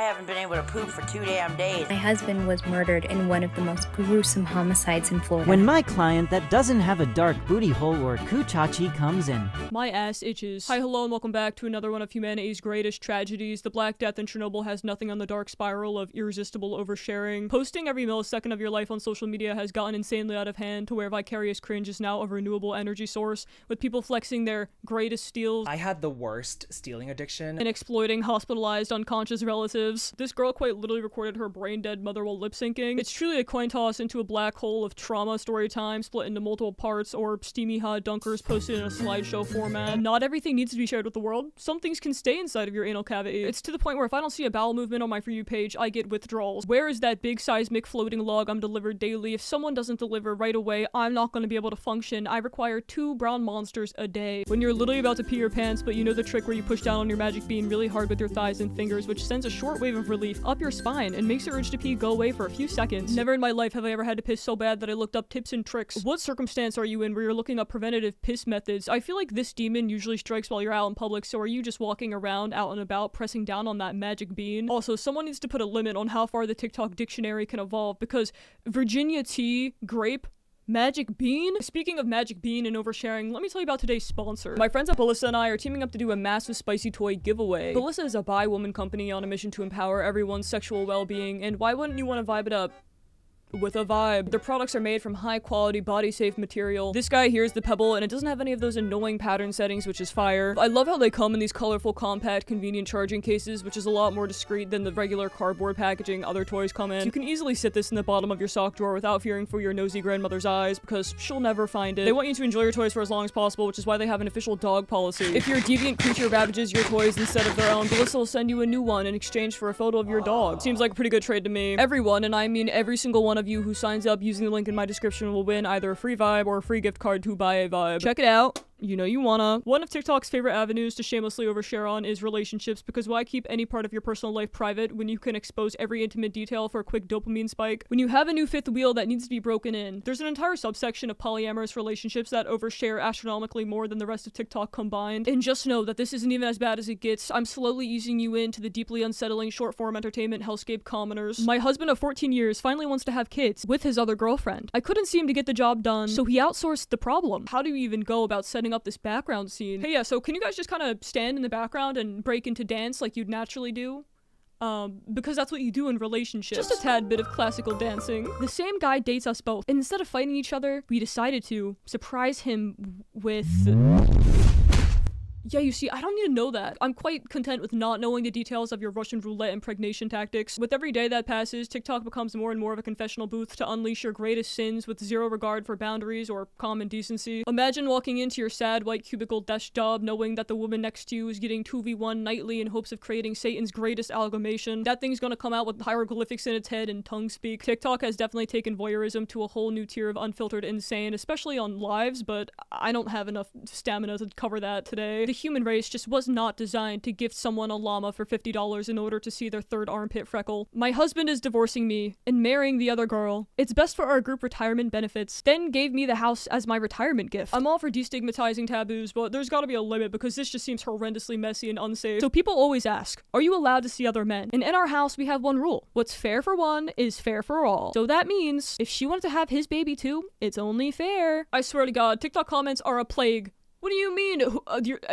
haven't been able to poop for 2 damn days. My husband was murdered in one of the most gruesome homicides in Florida. When my client that doesn't have a dark booty hole or kuchachi comes in. My ass itches. Hi, hello, and welcome back to another one of humanity's greatest tragedies. The Black Death in Chernobyl has nothing on the dark spiral of irresistible oversharing. Posting every millisecond of your life on social media has gotten insanely out of hand to where vicarious cringe is now a renewable energy source, with people flexing their greatest steals. I had the worst stealing addiction. And exploiting hospitalized unconscious relatives. This girl quite literally recorded her brain-dead mother while lip-syncing. It's truly a coin toss into a black hole of trauma story time split into multiple parts, or steamy hot dunkers posted in a slideshow format. Not everything needs to be shared with the world. Some things can stay inside of your anal cavity. It's to the point where if I don't see a bowel movement on my For You page, I get withdrawals. Where is that big seismic floating log I'm delivered daily? If someone doesn't deliver right away, I'm not going to be able to function. I require 2 brown monsters a day. When you're literally about to pee your pants, but you know the trick where you push down on your magic bean really hard with your thighs and fingers, which sends a short wave of relief up your spine and makes the urge to pee go away for a few seconds. Never in my life have I ever had to piss so bad that I looked up tips and tricks. What circumstance are you in where you're looking up preventative piss methods? I feel like this demon usually strikes while you're out in public, so are you just walking around out and about pressing down on that magic bean? Also, someone needs to put a limit on how far the TikTok dictionary can evolve, because Virginia tea, grape, magic bean? Speaking of magic bean and oversharing, let me tell you about today's sponsor. My friends at Bellesa and I are teaming up to do a massive spicy toy giveaway. Bellesa is a bi-woman company on a mission to empower everyone's sexual well-being, and why wouldn't you want to vibe it up with a vibe? Their products are made from high-quality, body-safe material. This guy here is the Pebble, and it doesn't have any of those annoying pattern settings, which is fire. I love how they come in these colorful, compact, convenient charging cases, which is a lot more discreet than the regular cardboard packaging other toys come in. You can easily sit this in the bottom of your sock drawer without fearing for your nosy grandmother's eyes, because she'll never find it. They want you to enjoy your toys for as long as possible, which is why they have an official dog policy. If your deviant creature ravages your toys instead of their own, Bellesa will send you a new one in exchange for a photo of your dog. Seems like a pretty good trade to me. Everyone, and I mean every single one of you who signs up using the link in my description, will win either a free vibe or a free gift card to buy a vibe. Check it out. You know you wanna. One of TikTok's favorite avenues to shamelessly overshare on is relationships, because why keep any part of your personal life private when you can expose every intimate detail for a quick dopamine spike? When you have a new fifth wheel that needs to be broken in, there's an entire subsection of polyamorous relationships that overshare astronomically more than the rest of TikTok combined. And just know that this isn't even as bad as it gets. I'm slowly easing you into the deeply unsettling short-form entertainment hellscape commoners. My husband of 14 years finally wants to have kids with his other girlfriend. I couldn't see him to get the job done, so he outsourced the problem. How do you even go about setting up this background scene? Hey, yeah, so can you guys just kind of stand in the background and break into dance like you'd naturally do? Because that's what you do in relationships. Just a tad bit of classical dancing. The same guy dates us both, and instead of fighting each other, we decided to surprise him with... Yeah, you see, I don't need to know that. I'm quite content with not knowing the details of your Russian roulette impregnation tactics. With every day that passes, TikTok becomes more and more of a confessional booth to unleash your greatest sins with zero regard for boundaries or common decency. Imagine walking into your sad white cubicle desk job knowing that the woman next to you is getting 2v1 nightly in hopes of creating Satan's greatest amalgamation. That thing's gonna come out with hieroglyphics in its head and tongue speak. TikTok has definitely taken voyeurism to a whole new tier of unfiltered insane, especially on lives, but I don't have enough stamina to cover that today. The human race just was not designed to gift someone a llama for $50 in order to see their third armpit freckle. My husband is divorcing me and marrying the other girl. It's best for our group retirement benefits. Then gave me the house as my retirement gift. I'm all for destigmatizing taboos, but there's gotta be a limit because this just seems horrendously messy and unsafe. So people always ask, are you allowed to see other men? And in our house, we have one rule. What's fair for one is fair for all. So that means if she wanted to have his baby too, it's only fair. I swear to God, TikTok comments are a plague. What do you mean?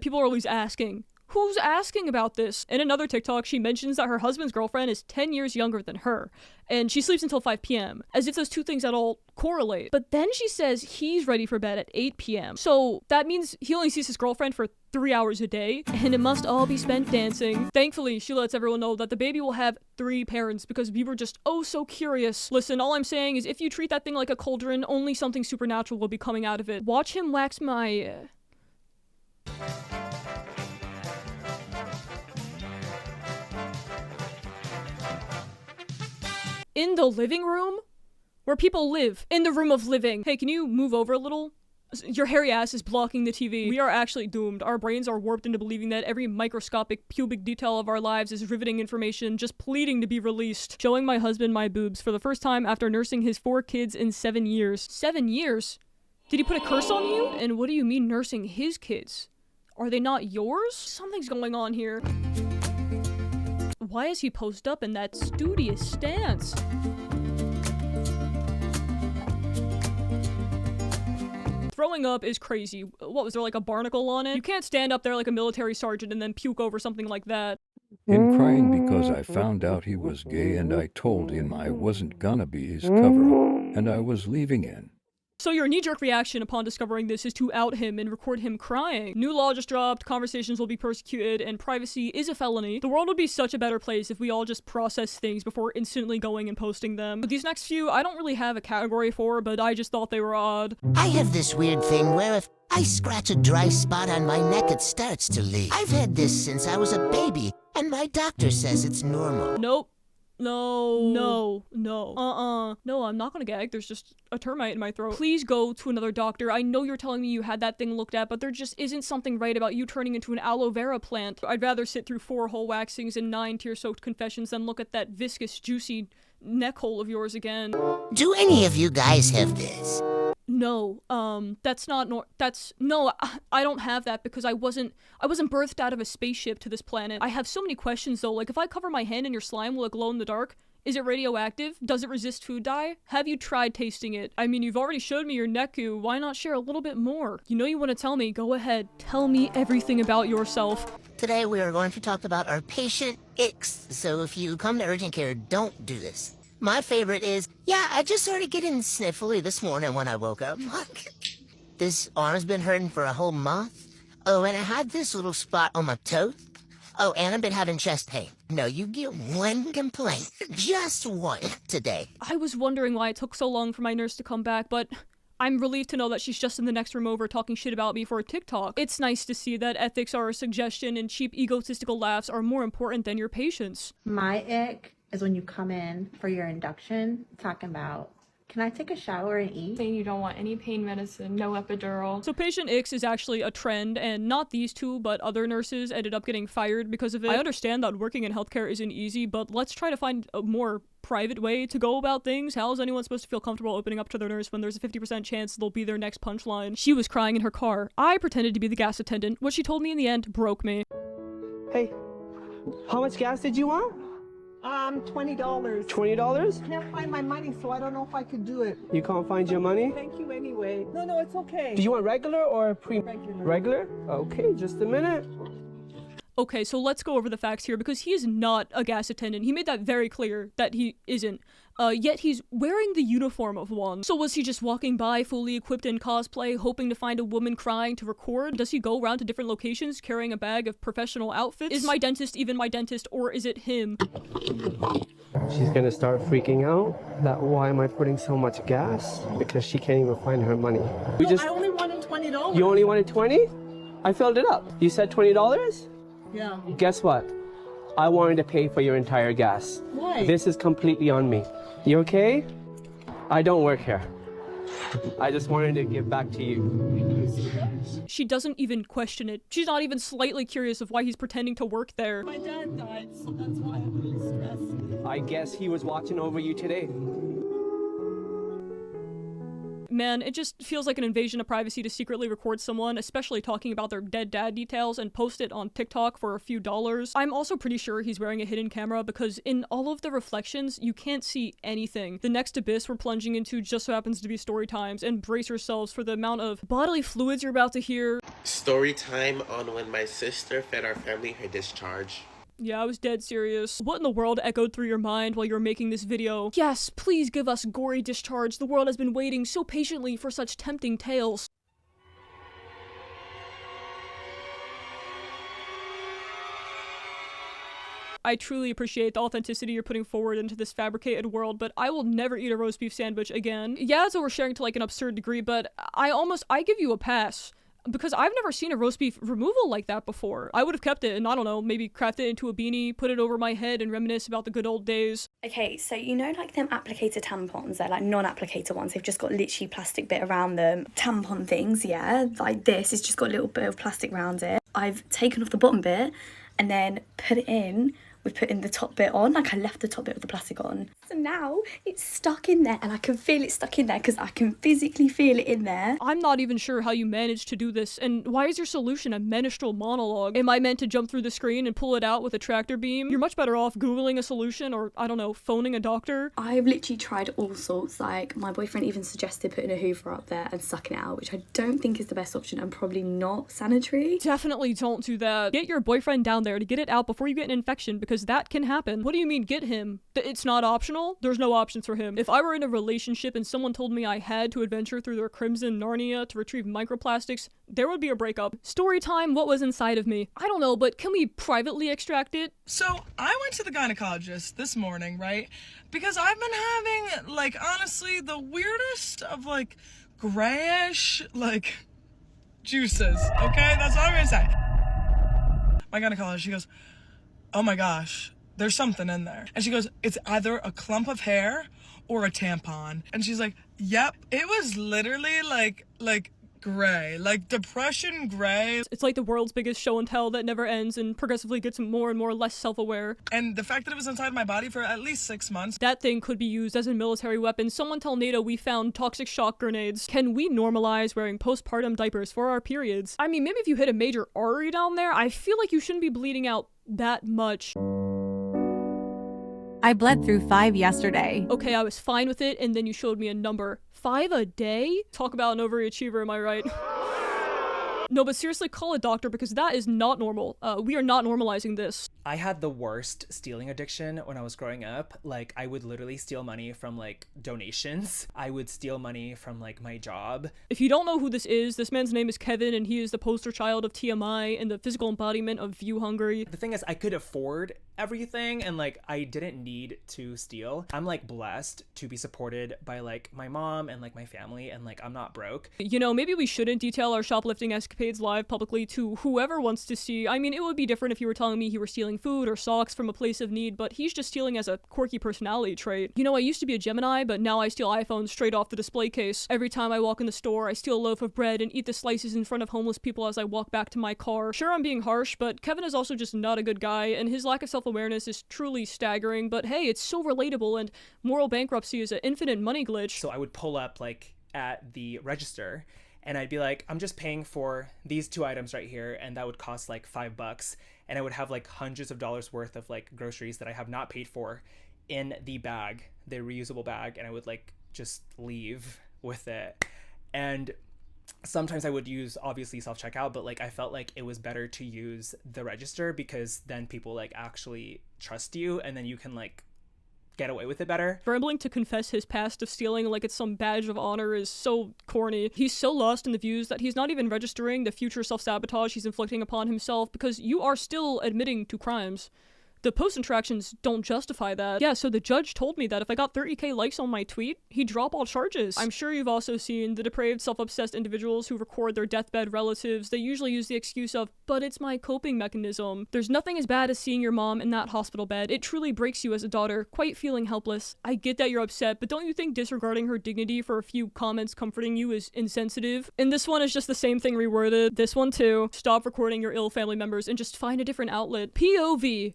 People are always asking. Who's asking about this? In another TikTok, she mentions that her husband's girlfriend is 10 years younger than her, and she sleeps until 5 p.m., as if those two things at all correlate. But then she says he's ready for bed at 8 p.m. So that means he only sees his girlfriend for 3 hours a day, and it must all be spent dancing. Thankfully, she lets everyone know that the baby will have 3 parents, because we were just oh so curious. Listen, all I'm saying is if you treat that thing like a cauldron, only something supernatural will be coming out of it. Watch him wax my... In the living room? Where people live. In the room of living. Hey, can you move over a little? Your hairy ass is blocking the TV. We are actually doomed. Our brains are warped into believing that every microscopic pubic detail of our lives is riveting information, just pleading to be released. Showing my husband my boobs for the first time after nursing his 4 kids in 7 years. 7 years? Did he put a curse on you? And what do you mean nursing his kids? Are they not yours? Something's going on here. why is he posed up in that studious stance? Throwing up is crazy. What was there, like a barnacle on it? You can't stand up there like a military sergeant and then puke over something like that. In crying because I found out he was gay and I told him I wasn't gonna be his cover-up and I was leaving in. So your knee-jerk reaction upon discovering this is to out him and record him crying. New law just dropped, conversations will be persecuted, and privacy is a felony. The world would be such a better place if we all just process things before instantly going and posting them. But these next few, I don't really have a category for, but I just thought they were odd. I have this weird thing where if I scratch a dry spot on my neck, it starts to leak. I've had this since I was a baby, and my doctor says it's normal. Nope. No, I'm not gonna gag. There's just a termite in my throat. Please go to another doctor. I know you're telling me you had that thing looked at, but there just isn't something right about you turning into an aloe vera plant. I'd rather sit through 4 whole waxings and 9 tear-soaked confessions than look at that viscous, juicy neck hole of yours again. Do any of you guys have this? No, I don't have that because I wasn't birthed out of a spaceship to this planet. I have so many questions though, like if I cover my hand in your slime, will it glow in the dark? Is it radioactive? Does it resist food dye? Have you tried tasting it? I mean, you've already showed me your neck goo, why not share a little bit more? You know you want to tell me, go ahead, tell me everything about yourself. Today we are going to talk about our patient X, so if you come to urgent care, don't do this. My favorite is, yeah, I just started getting sniffly this morning when I woke up. This arm's been hurting for a whole month. Oh, and I had this little spot on my toe. Oh, and I've been having chest pain. No, you get one complaint. Just one today. I was wondering why it took so long for my nurse to come back, but I'm relieved to know that she's just in the next room over talking shit about me for a TikTok. It's nice to see that ethics are a suggestion and cheap egotistical laughs are more important than your patients. My ick is when you come in for your induction talking about, can I take a shower and eat? Saying you don't want any pain medicine, no epidural. So patient X is actually a trend, and not these two, but other nurses ended up getting fired because of it. I understand that working in healthcare isn't easy, but let's try to find a more private way to go about things. How is anyone supposed to feel comfortable opening up to their nurse when there's a 50% chance they'll be their next punchline? She was crying in her car. I pretended to be the gas attendant. What she told me in the end broke me. Hey, how much gas did you want? $20. $20? Can't find my money, so I don't know if I could do it. You can't find your money? Thank you anyway. No, it's okay. Do you want regular or Regular. Regular? Okay, just a minute. Okay, so let's go over the facts here because he is not a gas attendant. He made that very clear that he isn't. Yet he's wearing the uniform of one. So was he just walking by fully equipped in cosplay, hoping to find a woman crying to record? Does he go around to different locations carrying a bag of professional outfits? Is my dentist even my dentist, or is it him? She's gonna start freaking out that why am I putting so much gas? Because she can't even find her money. I only wanted $20. You only wanted 20? I filled it up. You said $20? Yeah. Guess what? I wanted to pay for your entire gas. Why? This is completely on me. You okay? I don't work here. I just wanted to give back to you. She doesn't even question it. She's not even slightly curious of why he's pretending to work there. My dad died, so that's why I'm really stressed. I guess he was watching over you today. Man, it just feels like an invasion of privacy to secretly record someone, especially talking about their dead dad details, and post it on TikTok for a few dollars. I'm also pretty sure he's wearing a hidden camera because in all of the reflections, you can't see anything. The next abyss we're plunging into just so happens to be story times, and brace yourselves for the amount of bodily fluids you're about to hear. Story time on when my sister fed our family her discharge. Yeah, I was dead serious. What in the world echoed through your mind while you were making this video? Yes, please give us gory discharge. The world has been waiting so patiently for such tempting tales. I truly appreciate the authenticity you're putting forward into this fabricated world, but I will never eat a roast beef sandwich again. Yeah, it's oversharing to like an absurd degree, but I give you a pass. Because I've never seen a roast beef removal like that before. I would have kept it and, I don't know, maybe craft it into a beanie, put it over my head and reminisce about the good old days. Okay, so you know like them applicator tampons, they're like non-applicator ones, they've just got literally plastic bit around them. Tampon things, yeah, like this, it's just got a little bit of plastic around it. I've taken off the bottom bit and then put it in with putting the top bit on. Like I left the top bit of the plastic on. So now it's stuck in there and I can feel it stuck in there because I can physically feel it in there. I'm not even sure how you managed to do this, and why is your solution a menstrual monologue? Am I meant to jump through the screen and pull it out with a tractor beam? You're much better off Googling a solution or, I don't know, phoning a doctor. I've literally tried all sorts. Like my boyfriend even suggested putting a Hoover up there and sucking it out, which I don't think is the best option and probably not sanitary. Definitely don't do that. Get your boyfriend down there to get it out before you get an infection, because that can happen. What do you mean get him? It's not optional? There's no options for him. If I were in a relationship and someone told me I had to adventure through their crimson Narnia to retrieve microplastics, there would be a breakup. Story time, what was inside of me? I don't know, but can we privately extract it? So I went to the gynecologist this morning, right? Because I've been having, like, honestly, the weirdest of, like, grayish, like, juices, okay? That's all I'm gonna say. My gynecologist, she goes, oh my gosh, there's something in there. And she goes, it's either a clump of hair or a tampon. And she's like, yep. It was literally like gray, like depression gray. It's like the world's biggest show and tell that never ends and progressively gets more and more less self-aware. And the fact that it was inside my body for at least 6 months. That thing could be used as a military weapon. Someone tell NATO we found toxic shock grenades. Can we normalize wearing postpartum diapers for our periods? I mean, maybe if you hit a major artery down there, I feel like you shouldn't be bleeding out that much. I bled through 5 yesterday. Okay, I was fine with it, and then you showed me a number. 5 a day? Talk about an overachiever, am I right? No, but seriously, call a doctor because that is not normal. We are not normalizing this. I had the worst stealing addiction when I was growing up. Like, I would literally steal money from, like, donations. I would steal money from, like, my job. If you don't know who this man's name is Kevin, and he is the poster child of TMI and the physical embodiment of View Hungry. The thing is, I could afford everything, and, like, I didn't need to steal. I'm, like, blessed to be supported by, like, my mom and, like, my family, and, like, I'm not broke. You know, maybe we shouldn't detail our shoplifting escapades live publicly to whoever wants to see. I mean, it would be different if you were telling me you were stealing food or socks from a place of need, but he's just stealing as a quirky personality trait. You know, I used to be a Gemini, but now I steal iPhones straight off the display case. Every time I walk in the store, I steal a loaf of bread and eat the slices in front of homeless people as I walk back to my car. Sure, I'm being harsh, but Kevin is also just not a good guy, and his lack of self-awareness is truly staggering, but hey, it's so relatable, and moral bankruptcy is an infinite money glitch. So I would pull up, like, at the register, and I'd be like, I'm just paying for these 2 items right here, and that would cost like $5, and I would have like hundreds of dollars worth of like groceries that I have not paid for in the bag, the reusable bag, and I would like just leave with it. And sometimes I would use obviously self-checkout, but like I felt like it was better to use the register because then people like actually trust you, and then you can like get away with it better. Rambling to confess his past of stealing like it's some badge of honor is so corny. He's so lost in the views that he's not even registering the future self-sabotage he's inflicting upon himself, because you are still admitting to crimes. The post interactions don't justify that. Yeah, so the judge told me that if I got 30k likes on my tweet, he'd drop all charges. I'm sure you've also seen the depraved, self-obsessed individuals who record their deathbed relatives. They usually use the excuse of, but it's my coping mechanism. There's nothing as bad as seeing your mom in that hospital bed. It truly breaks you as a daughter, quite feeling helpless. I get that you're upset, but don't you think disregarding her dignity for a few comments comforting you is insensitive? And this one is just the same thing reworded. This one too. Stop recording your ill family members and just find a different outlet. POV.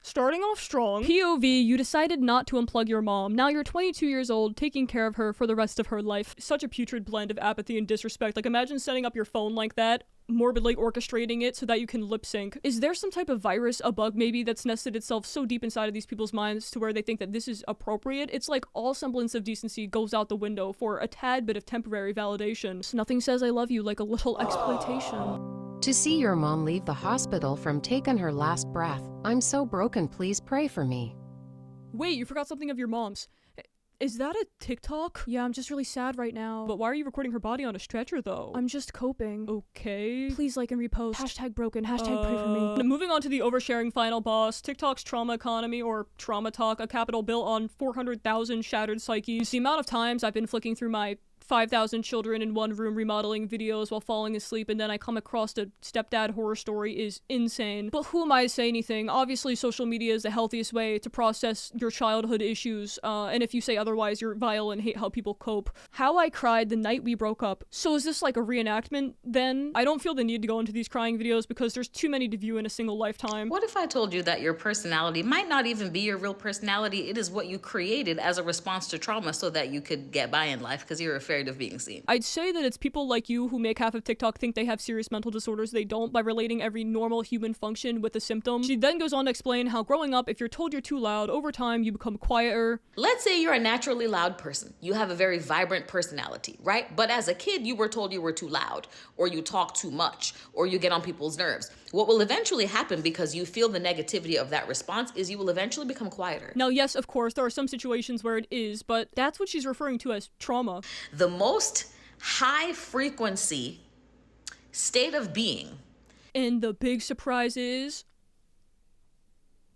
Starting off strong. POV, you decided not to unplug your mom. Now you're 22 years old, taking care of her for the rest of her life. Such a putrid blend of apathy and disrespect. Like, imagine setting up your phone like that, morbidly orchestrating it so that you can lip sync. Is there some type of virus, a bug maybe, that's nested itself so deep inside of these people's minds to where they think that this is appropriate? It's like all semblance of decency goes out the window for a tad bit of temporary validation. So nothing says I love you like a little exploitation. To see your mom leave the hospital from taking her last breath. I'm so broken, please pray for me. Wait, you forgot something of your mom's. Is that a TikTok? Yeah, I'm just really sad right now. But why are you recording her body on a stretcher though? I'm just coping. Okay. Please like and repost. Hashtag broken. Hashtag pray for me. Moving on to the oversharing final boss, TikTok's trauma economy, or trauma talk, a capital built on 400,000 shattered psyches. The amount of times I've been flicking through my 5,000 children in one room remodeling videos while falling asleep, and then I come across a stepdad horror story is insane. But who am I to say anything? Obviously, social media is the healthiest way to process your childhood issues, and if you say otherwise, you're vile and hate how people cope. How I cried the night we broke up. So is this like a reenactment then? I don't feel the need to go into these crying videos because there's too many to view in a single lifetime. What if I told you that your personality might not even be your real personality? It is what you created as a response to trauma so that you could get by in life because you're afraid of being seen. I'd say that it's people like you who make half of TikTok think they have serious mental disorders they don't by relating every normal human function with a symptom. She then goes on to explain how growing up, if you're told you're too loud, over time you become quieter. Let's say you're a naturally loud person. You have a very vibrant personality, right? But as a kid, you were told you were too loud, or you talk too much, or you get on people's nerves. What will eventually happen because you feel the negativity of that response is you will eventually become quieter. Now, yes, of course, there are some situations where it is, but that's what she's referring to as trauma. The most high frequency state of being. And the big surprise is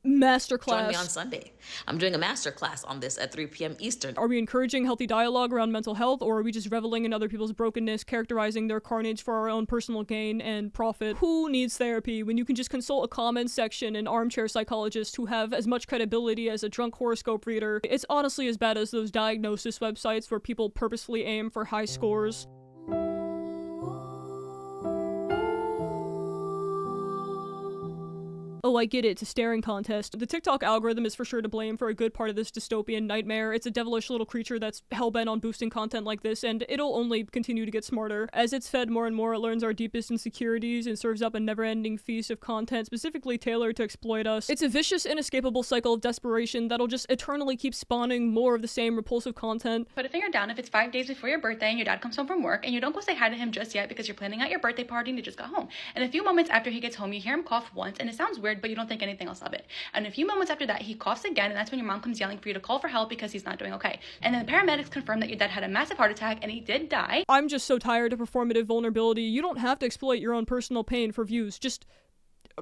masterclass. Join me on Sunday. I'm doing a masterclass on this at 3 p.m. Eastern. Are we encouraging healthy dialogue around mental health, or are we just reveling in other people's brokenness, characterizing their carnage for our own personal gain and profit? Who needs therapy when you can just consult a comments section and armchair psychologists who have as much credibility as a drunk horoscope reader? It's honestly as bad as those diagnosis websites where people purposefully aim for high scores. Oh, I get it, it's a staring contest. The TikTok algorithm is for sure to blame for a good part of this dystopian nightmare. It's a devilish little creature that's hellbent on boosting content like this, and it'll only continue to get smarter. As it's fed more and more, it learns our deepest insecurities and serves up a never-ending feast of content specifically tailored to exploit us. It's a vicious, inescapable cycle of desperation that'll just eternally keep spawning more of the same repulsive content. Put a finger down if it's 5 days before your birthday and your dad comes home from work and you don't go say hi to him just yet because you're planning out your birthday party and you just got home. And a few moments after he gets home, you hear him cough once and it sounds weird, but you don't think anything else of it. And a few moments after that, he coughs again, and that's when your mom comes yelling for you to call for help because he's not doing okay. And then the paramedics confirm that your dad had a massive heart attack and he did die. I'm just so tired of performative vulnerability. You don't have to exploit your own personal pain for views. Just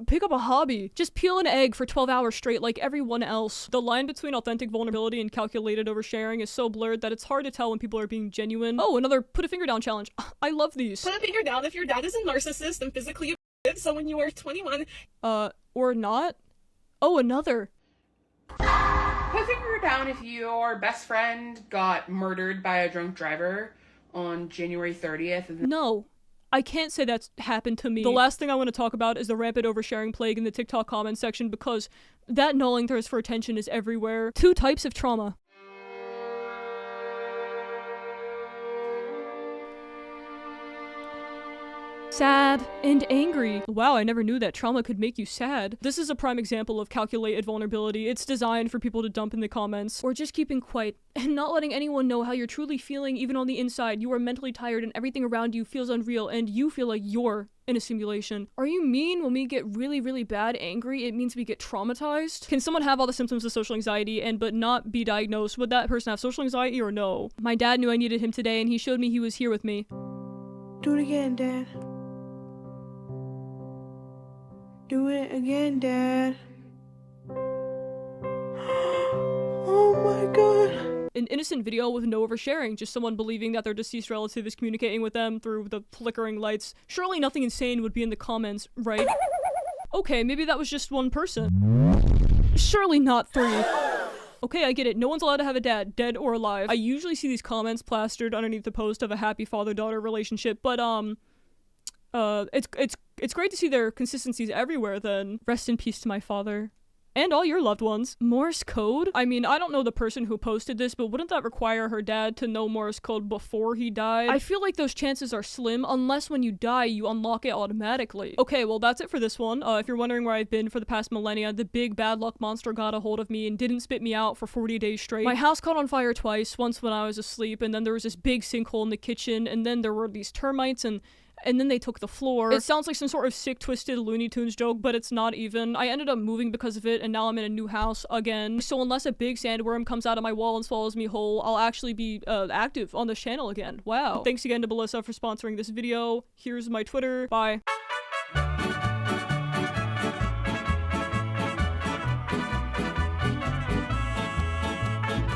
pick up a hobby. Just peel an egg for 12 hours straight like everyone else. The line between authentic vulnerability and calculated oversharing is so blurred that it's hard to tell when people are being genuine. Oh, another put a finger down challenge. I love these. Put a finger down if your dad is a narcissist and physically abusive, so when you are 21. Or not? Oh, another. Put a finger down if your best friend got murdered by a drunk driver on January 30th. No. I can't say that's happened to me. The last thing I want to talk about is the rampant oversharing plague in the TikTok comments section because that gnawing thirst for attention is everywhere. 2 types of trauma. Sad and angry. Wow, I never knew that trauma could make you sad. This is a prime example of calculated vulnerability. It's designed for people to dump in the comments, or just keeping quiet and not letting anyone know how you're truly feeling. Even on the inside, you are mentally tired and everything around you feels unreal and you feel like you're in a simulation. Are you mean when we get really, really bad angry, it means we get traumatized? Can someone have all the symptoms of social anxiety but not be diagnosed? Would that person have social anxiety or no? My dad knew I needed him today and he showed me he was here with me. Do it again, Dad. Do it again, Dad. Oh my god. An innocent video with no oversharing, just someone believing that their deceased relative is communicating with them through the flickering lights. Surely nothing insane would be in the comments, right? Okay, maybe that was just one person. Surely not 3. Okay, I get it. No one's allowed to have a dad, dead or alive. I usually see these comments plastered underneath the post of a happy father-daughter relationship, but it's great to see their consistencies everywhere then. Rest in peace to my father. And all your loved ones. Morse code? I mean, I don't know the person who posted this, but wouldn't that require her dad to know Morse code before he died? I feel like those chances are slim, unless when you die, you unlock it automatically. Okay, well, that's it for this one. If you're wondering where I've been for the past millennia, the big bad luck monster got a hold of me and didn't spit me out for 40 days straight. My house caught on fire twice, once when I was asleep, and then there was this big sinkhole in the kitchen, and then there were these termites, and then they took the floor. It sounds like some sort of sick, twisted Looney Tunes joke, but it's not even. I ended up moving because of it, and now I'm in a new house again. So unless a big sandworm comes out of my wall and swallows me whole, I'll actually be active on this channel again. Wow. Thanks again to Bellesa for sponsoring this video. Here's my Twitter. Bye.